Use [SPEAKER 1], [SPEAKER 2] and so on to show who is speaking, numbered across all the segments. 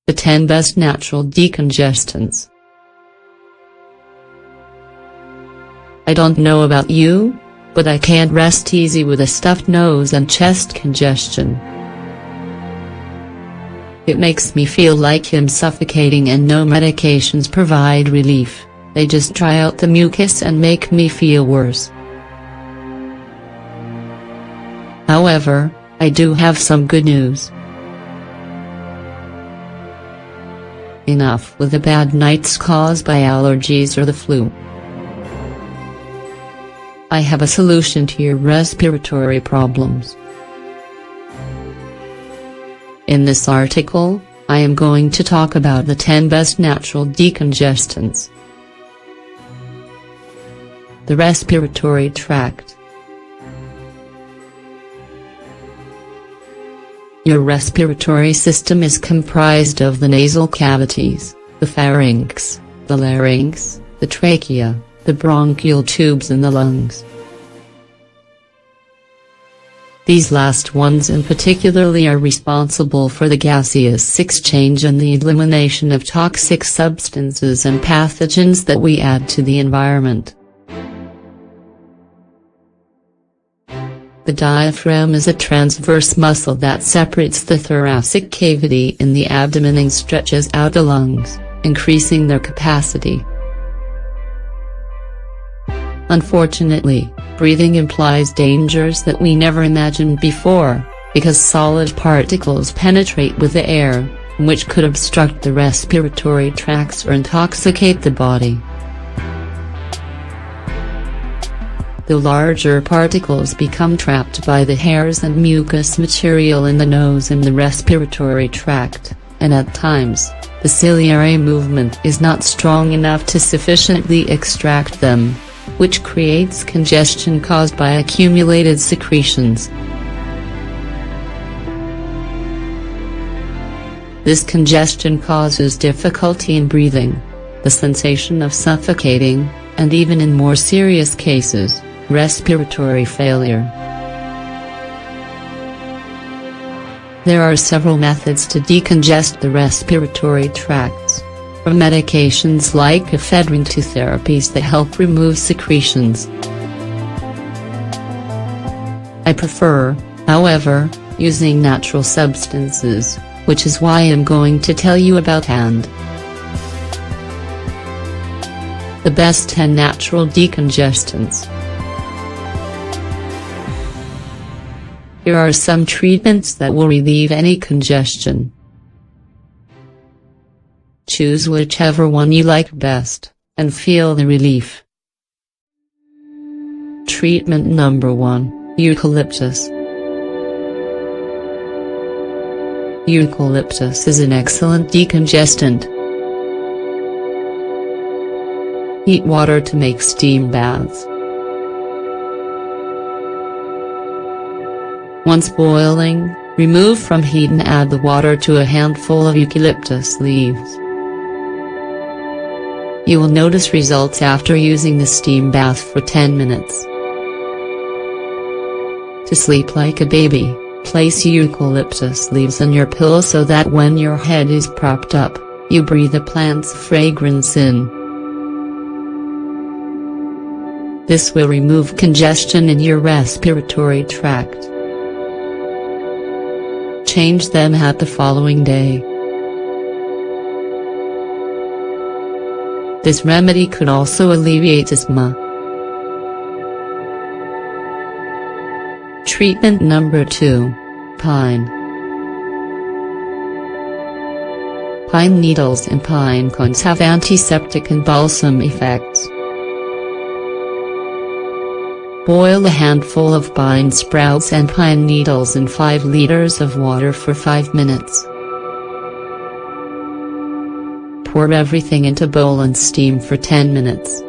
[SPEAKER 1] The 10 Best Natural Decongestants. I don't know about you, but I can't rest easy with a stuffed nose and chest congestion. It makes me feel like I'm suffocating and no medications provide relief, they just dry out the mucus and make me feel worse. However, I do have some good news. Enough with the bad nights caused by allergies or the flu. I have a solution to your respiratory problems. In this article, I am going to talk about the 10 best natural decongestants. The respiratory tract. Your respiratory system is comprised of the nasal cavities, the pharynx, the larynx, the trachea, the bronchial tubes and the lungs. These last ones in particularly are responsible for the gaseous exchange and the elimination of toxic substances and pathogens that we add to the environment. The diaphragm is a transverse muscle that separates the thoracic cavity in the abdomen and stretches out the lungs, increasing their capacity. Unfortunately, breathing implies dangers that we never imagined before, because solid particles penetrate with the air, which could obstruct the respiratory tracts or intoxicate the body. The larger particles become trapped by the hairs and mucous material in the nose and the respiratory tract, and at times, the ciliary movement is not strong enough to sufficiently extract them, which creates congestion caused by accumulated secretions. This congestion causes difficulty in breathing, the sensation of suffocating, and even in more serious cases, respiratory failure. There are several methods to decongest the respiratory tracts, from medications like ephedrine to therapies that help remove secretions. I prefer, however, using natural substances, which is why I'm going to tell you about the best 10 natural decongestants. Here are some treatments that will relieve any congestion. Choose whichever one you like best, and feel the relief. Treatment number 1, Eucalyptus. Eucalyptus is an excellent decongestant. Heat water to make steam baths. Once boiling, remove from heat and add the water to a handful of eucalyptus leaves. You will notice results after using the steam bath for 10 minutes. To sleep like a baby, place eucalyptus leaves on your pillow so that when your head is propped up, you breathe the plant's fragrance in. This will remove congestion in your respiratory tract. Change them out the following day. This remedy could also alleviate asthma. Treatment number 2, Pine. Pine needles and pine cones have antiseptic and balsam effects. Boil a handful of pine sprouts and pine needles in 5 liters of water for 5 minutes. Pour everything into a bowl and steam for 10 minutes.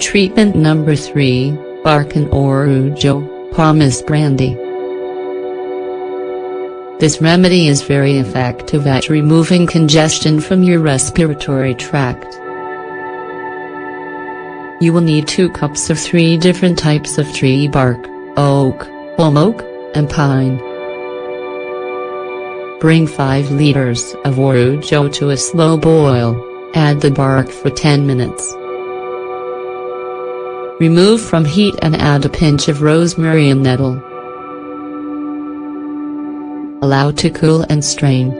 [SPEAKER 1] Treatment number 3, Bark and Orujo, Pomace brandy. This remedy is very effective at removing congestion from your respiratory tract. You will need 2 cups of 3 different types of tree bark: oak, holm oak, and pine. Bring 5 liters of orujo to a slow boil, add the bark for 10 minutes. Remove from heat and add a pinch of rosemary and nettle. Allow to cool and strain.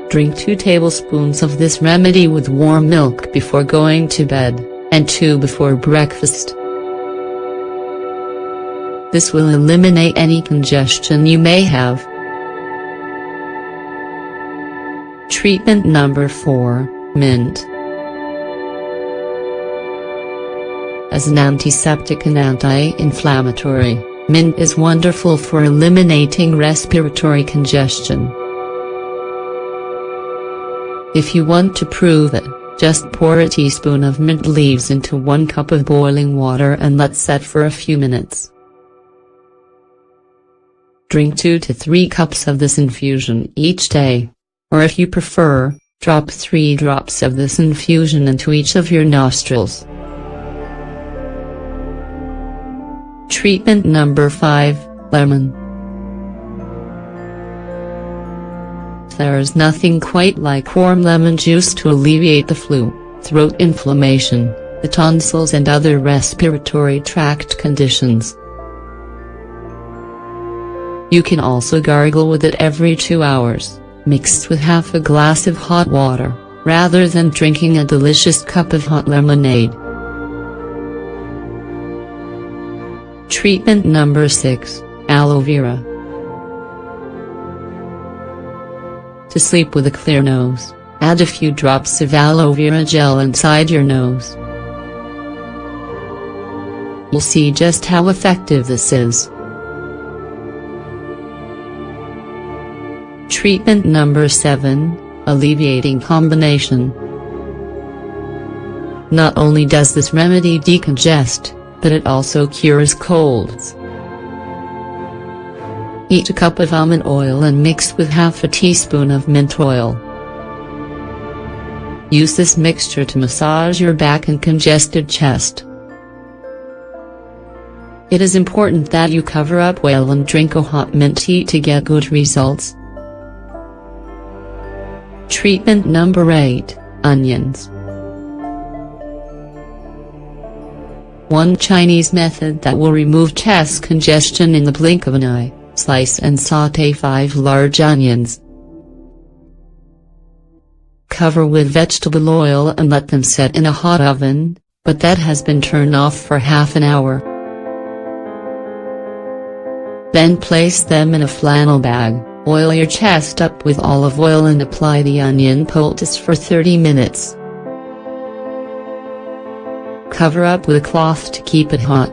[SPEAKER 1] Drink 2 tablespoons of this remedy with warm milk before going to bed, and 2 before breakfast. This will eliminate any congestion you may have. Treatment number 4, mint. As an antiseptic and anti-inflammatory, mint is wonderful for eliminating respiratory congestion. If you want to prove it, just pour a teaspoon of mint leaves into 1 cup of boiling water and let set for a few minutes. Drink 2 to 3 cups of this infusion each day. Or if you prefer, drop 3 drops of this infusion into each of your nostrils. Treatment number 5, lemon. There's nothing quite like warm lemon juice to alleviate the flu, throat inflammation, the tonsils and other respiratory tract conditions. You can also gargle with it every 2 hours, mixed with half a glass of hot water, rather than drinking a delicious cup of hot lemonade. Treatment number 6, aloe vera. To sleep with a clear nose, add a few drops of aloe vera gel inside your nose. You'll see just how effective this is. Treatment number 7, alleviating combination. Not only does this remedy decongest, but it also cures colds. Eat a cup of almond oil and mix with half a teaspoon of mint oil. Use this mixture to massage your back and congested chest. It is important that you cover up well and drink a hot mint tea to get good results. Treatment number 8, onions. One Chinese method that will remove chest congestion in the blink of an eye: slice and sauté 5 large onions. Cover with vegetable oil and let them set in a hot oven, but that has been turned off for half an hour. Then place them in a flannel bag, oil your chest up with olive oil and apply the onion poultice for 30 minutes. Cover up with a cloth to keep it hot.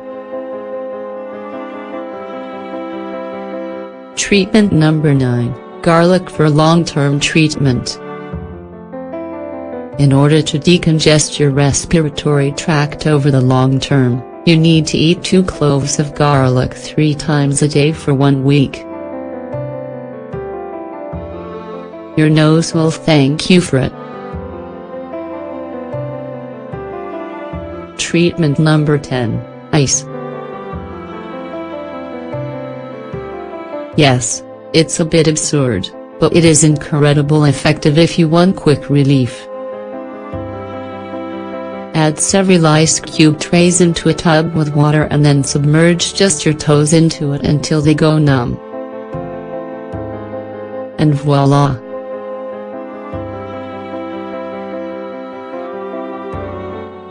[SPEAKER 1] Treatment number 9, garlic for long-term treatment. In order to decongest your respiratory tract over the long term, you need to eat 2 cloves of garlic 3 times a day for 1 week. Your nose will thank you for it. Treatment number 10, ice. Yes, it's a bit absurd, but it is incredibly effective if you want quick relief. Add several ice cube trays into a tub with water and then submerge just your toes into it until they go numb. And voila!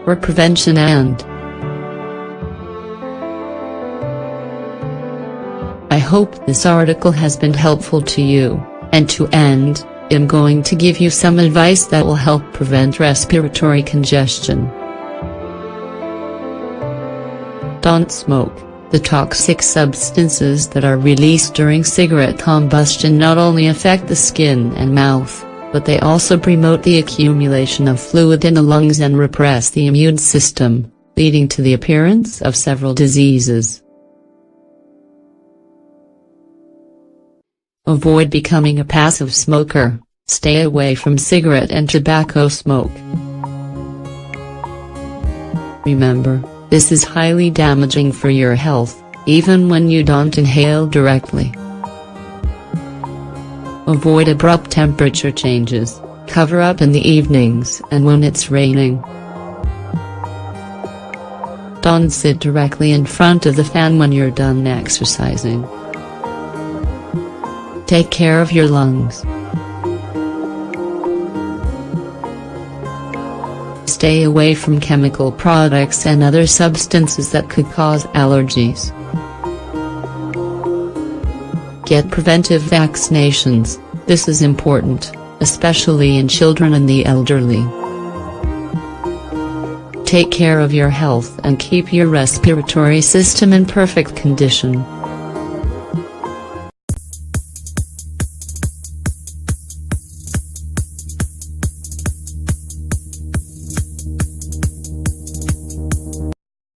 [SPEAKER 1] For prevention and I hope this article has been helpful to you, and to end, I'm going to give you some advice that will help prevent respiratory congestion. Don't smoke. The toxic substances that are released during cigarette combustion not only affect the skin and mouth, but they also promote the accumulation of fluid in the lungs and repress the immune system, leading to the appearance of several diseases. Avoid becoming a passive smoker. Stay away from cigarette and tobacco smoke. Remember, this is highly damaging for your health. even when you don't inhale directly. Avoid abrupt temperature changes, cover up in the evenings and when it's raining. Don't sit directly in front of the fan when you're done exercising. Take care of your lungs. Stay away from chemical products and other substances that could cause allergies. Get preventive vaccinations, this is important, especially in children and the elderly. Take care of your health and keep your respiratory system in perfect condition.